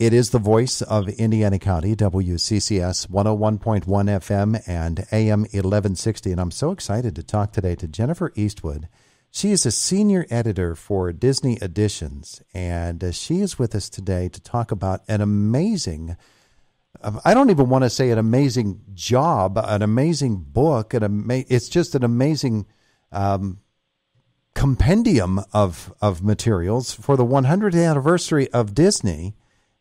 It is the voice of Indiana County, WCCS 101.1 FM and AM 1160. And I'm so excited to talk today to Jennifer Eastwood. She is a senior editor for Disney Editions, and she is with us today to talk about an amazing, I don't even want to say an amazing job, an amazing book. It's just an amazing compendium of materials for the 100th anniversary of Disney.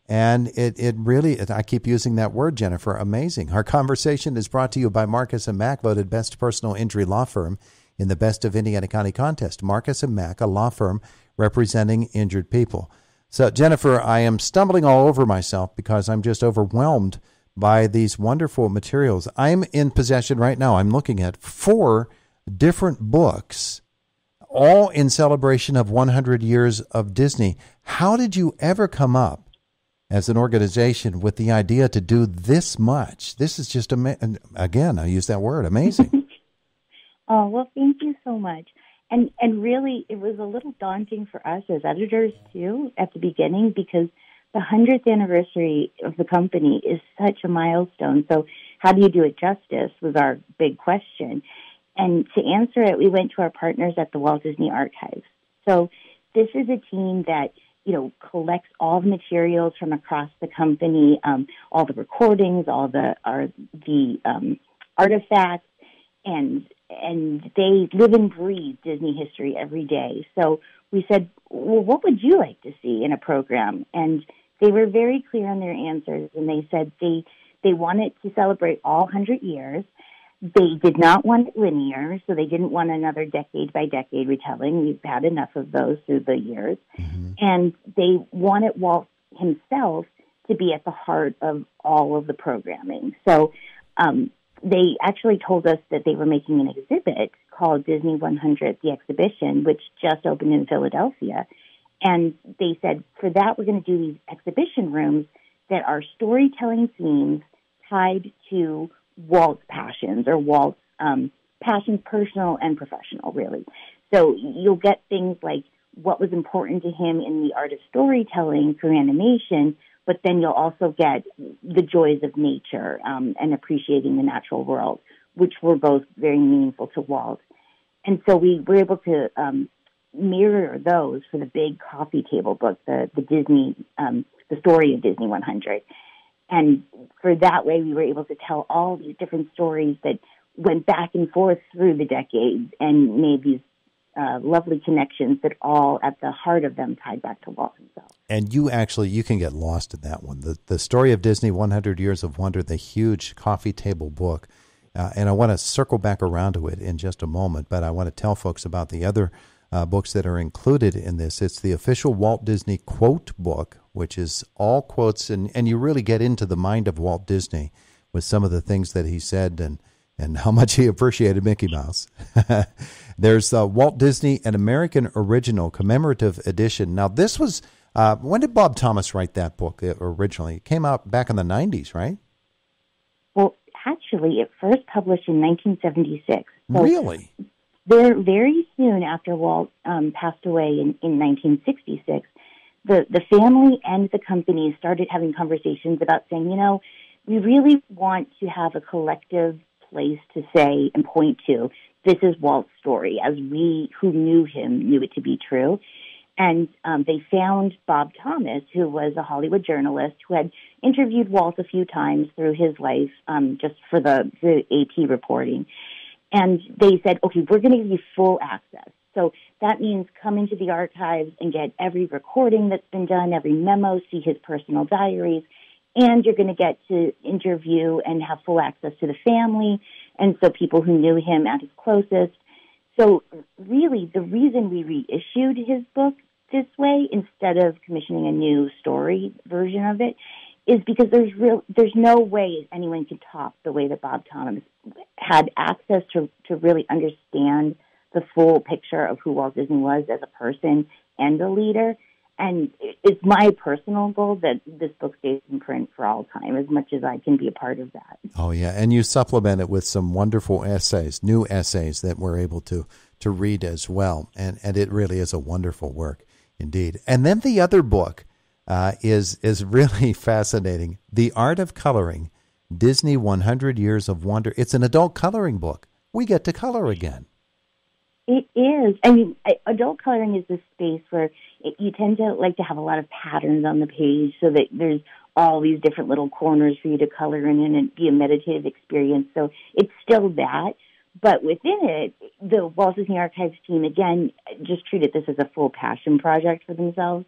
And it really, I keep using that word, Jennifer, amazing. Our conversation is brought to you by Marcus & Mack, voted best personal injury law firm in the Best of Indiana County contest. Marcus & Mack, a law firm representing injured people. So, Jennifer, I am stumbling all over myself because I'm just overwhelmed by these wonderful materials. I'm in possession right now. I'm looking at 4 different books, all in celebration of 100 years of Disney. How did you ever come up as an organization with the idea to do this much? This is just, again, I use that word, amazing. Oh, well, thank you so much. And really, it was a little daunting for us as editors, too, at the beginning, because the 100th anniversary of the company is such a milestone. So how do you do it justice was our big question. And to answer it, we went to our partners at the Walt Disney Archives. So this is a team that collects all the materials from across the company, all the recordings, all the artifacts, and they live and breathe Disney history every day. So we said, well, what would you like to see in a program? And they were very clear on their answers, and they said they wanted to celebrate all 100 years. They did not want it linear, so they didn't want another decade-by-decade retelling. We've had enough of those through the years. Mm-hmm. And they wanted Walt himself to be at the heart of all of the programming. So they actually told us that they were making an exhibit called Disney 100, the exhibition, which just opened in Philadelphia. And they said, for that, we're going to do these exhibition rooms that are storytelling themes tied to Walt's passions, or Walt's passions, personal and professional, really. So you'll get things like what was important to him in the art of storytelling through animation, but then you'll also get the joys of nature and appreciating the natural world, which were both very meaningful to Walt. And so we were able to mirror those for the big coffee table book, the Disney, the story of Disney 100. And for that way, we were able to tell all these different stories that went back and forth through the decades and made these lovely connections that all at the heart of them tied back to Walt himself. And you can get lost in that one. The story of Disney, 100 Years of Wonder, the huge coffee table book. And I want to circle back around to it in just a moment, but I want to tell folks about the other books that are included in this. It's the official Walt Disney quote book, which is all quotes, and you really get into the mind of Walt Disney with some of the things that he said and how much he appreciated Mickey Mouse. There's Walt Disney, an American Original Commemorative Edition. Now, this was, when did Bob Thomas write that book originally? It came out back in the 90s, right? Well, actually, it first published in 1976. So really? Very soon after Walt passed away in 1966, the family and the company started having conversations about saying, we really want to have a collective place to say and point to, this is Walt's story, as we who knew him knew it to be true. And they found Bob Thomas, who was a Hollywood journalist who had interviewed Walt a few times through his life just for the AP reporting. And they said, okay, we're going to give you full access. So that means come into the archives and get every recording that's been done, every memo, see his personal diaries, and you're going to get to interview and have full access to the family, and so people who knew him at his closest. So really, the reason we reissued his book this way instead of commissioning a new story version of it is because there's no way anyone can top the way that Bob Thomas had access to really understand the full picture of who Walt Disney was as a person and a leader. And it's my personal goal that this book stays in print for all time, as much as I can be a part of that. Oh, yeah. And you supplement it with some wonderful essays, new essays that we're able to read as well. And it really is a wonderful work indeed. And then the other book is really fascinating. The Art of Coloring, Disney 100 Years of Wonder. It's an adult coloring book. We get to color again. It is. I mean, adult coloring is this space where you tend to like to have a lot of patterns on the page so that there's all these different little corners for you to color in and it be a meditative experience. So it's still that. But within it, the Walt Disney Archives team, again, just treated this as a full passion project for themselves.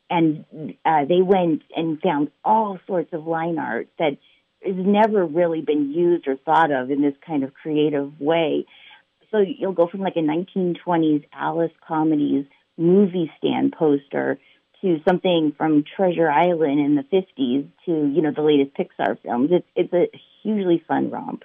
And they went and found all sorts of line art that has never really been used or thought of in this kind of creative way. So you'll go from like a 1920s Alice Comedies movie stand poster to something from Treasure Island in the 50s to, the latest Pixar films. It's a hugely fun romp.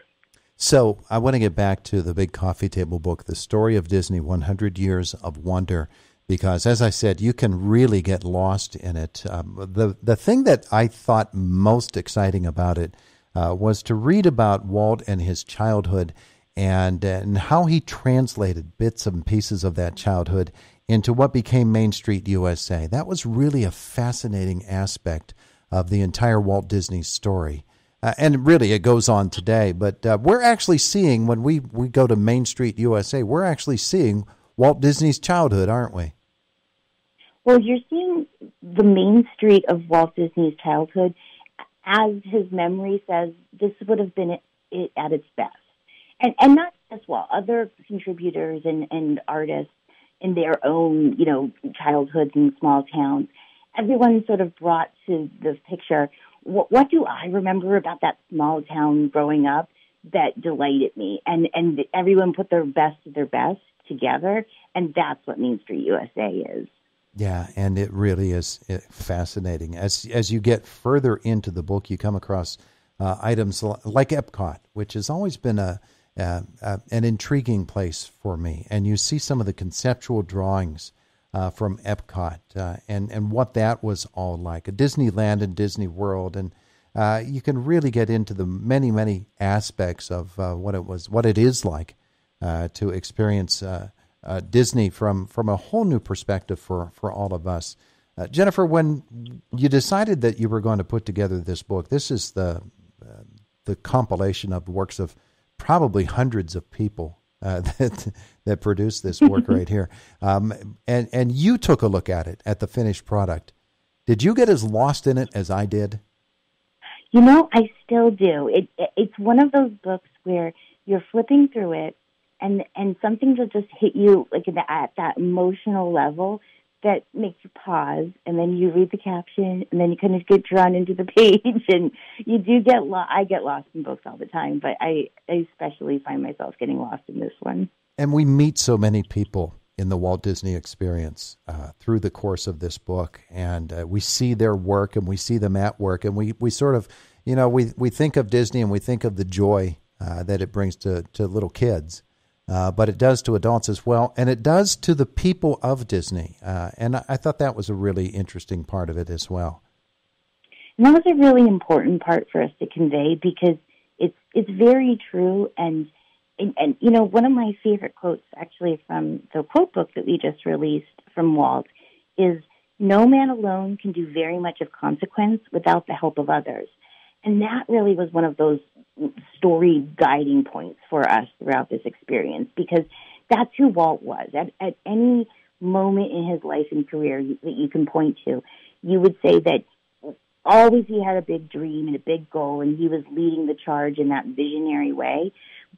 So I want to get back to the big coffee table book, The Story of Disney, 100 Years of Wonder, because as I said, you can really get lost in it. The thing that I thought most exciting about it was to read about Walt and his childhood and how he translated bits and pieces of that childhood into what became Main Street USA. That was really a fascinating aspect of the entire Walt Disney story. And really, it goes on today. But we're actually seeing, when we go to Main Street USA, we're actually seeing Walt Disney's childhood, aren't we? Well, you're seeing the Main Street of Walt Disney's childhood. As his memory says, this would have been it at its best. And not just Walt, other contributors and artists in their own, childhoods in small towns. Everyone sort of brought to the picture, what do I remember about that small town growing up that delighted me? And everyone put their best of their best together, and that's what Main Street USA is. Yeah, and it really is fascinating. As you get further into the book, you come across items like Epcot, which has always been an intriguing place for me. And you see some of the conceptual drawings from Epcot and what that was all like, a Disneyland and Disney World. And you can really get into the many, many aspects of what it is like to experience Disney from a whole new perspective for all of us. Jennifer, when you decided that you were going to put together this book, this is the compilation of works of probably hundreds of people that produced this work right here. And you took a look at it, at the finished product. Did you get as lost in it as I did? I still do. It's one of those books where you're flipping through it and something will just hit you like at that emotional level that makes you pause, and then you read the caption, and then you kind of get drawn into the page, and you do get I get lost in books all the time, but I especially find myself getting lost in this one. And we meet so many people in the Walt Disney experience through the course of this book, and we see their work, and we see them at work, and we sort of, we think of Disney, and we think of the joy that it brings to little kids. But it does to adults as well, and it does to the people of Disney. And I thought that was a really interesting part of it as well. And that was a really important part for us to convey because it's very true. And one of my favorite quotes actually from the quote book that we just released from Walt is, "No man alone can do very much of consequence without the help of others." And that really was one of those story guiding points for us throughout this experience, because that's who Walt was. At any moment in his life and career that you can point to, you would say that always he had a big dream and a big goal, and he was leading the charge in that visionary way.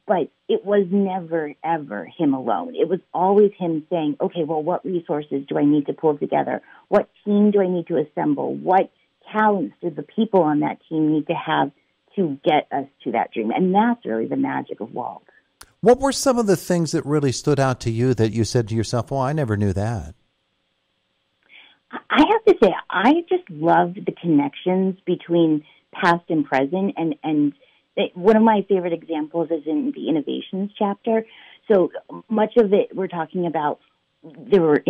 But it was never, ever him alone. It was always him saying, okay, well, what resources do I need to pull together? What team do I need to assemble? What talents do the people on that team need to have to get us to that dream? And that's really the magic of Walt. What were some of the things that really stood out to you that you said to yourself, I never knew that? I have to say, I just loved the connections between past and present. And one of my favorite examples is in the innovations chapter. So much of it, we're talking about there were,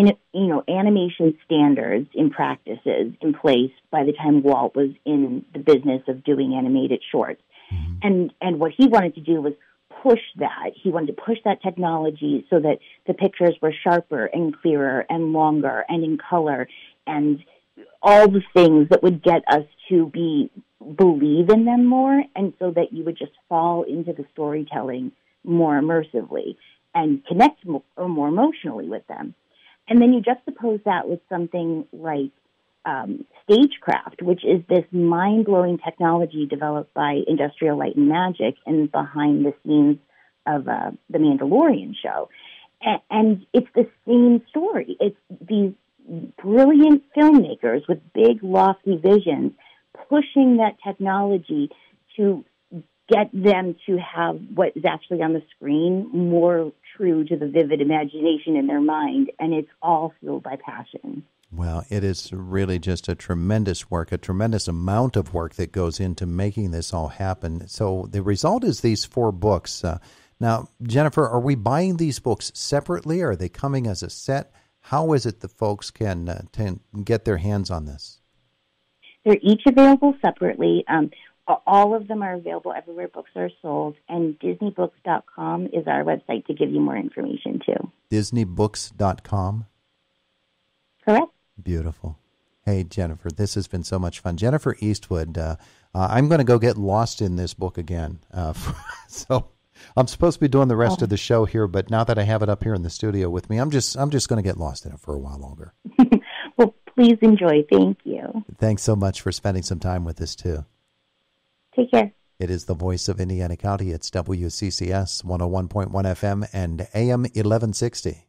animation standards and practices in place by the time Walt was in the business of doing animated shorts. Mm-hmm. And what he wanted to do was push that. He wanted to push that technology so that the pictures were sharper and clearer and longer and in color. And all the things that would get us to believe in them more, and so that you would just fall into the storytelling more immersively and connect more emotionally with them. And then you juxtapose that with something like stagecraft, which is this mind-blowing technology developed by Industrial Light and Magic and behind the scenes of the Mandalorian show. And it's the same story. It's these brilliant filmmakers with big, lofty visions pushing that technology to get them to have what is actually on the screen more true to the vivid imagination in their mind, and it's all fueled by passion. Well, it is really just a tremendous work, a tremendous amount of work that goes into making this all happen. So the result is these 4 books. Now, Jennifer, are we buying these books separately, or are they coming as a set? How is it the folks can get their hands on this? They're each available separately. All of them are available everywhere books are sold, and DisneyBooks.com is our website to give you more information, too. DisneyBooks.com? Correct. Beautiful. Hey, Jennifer, this has been so much fun. Jennifer Eastwood, I'm going to go get lost in this book again. So I'm supposed to be doing the rest of the show here, but now that I have it up here in the studio with me, I'm just going to get lost in it for a while longer. Well, please enjoy. Thank you. Thanks so much for spending some time with us, too. Take care. It is the voice of Indiana County. It's WCCS 101.1 FM and AM 1160.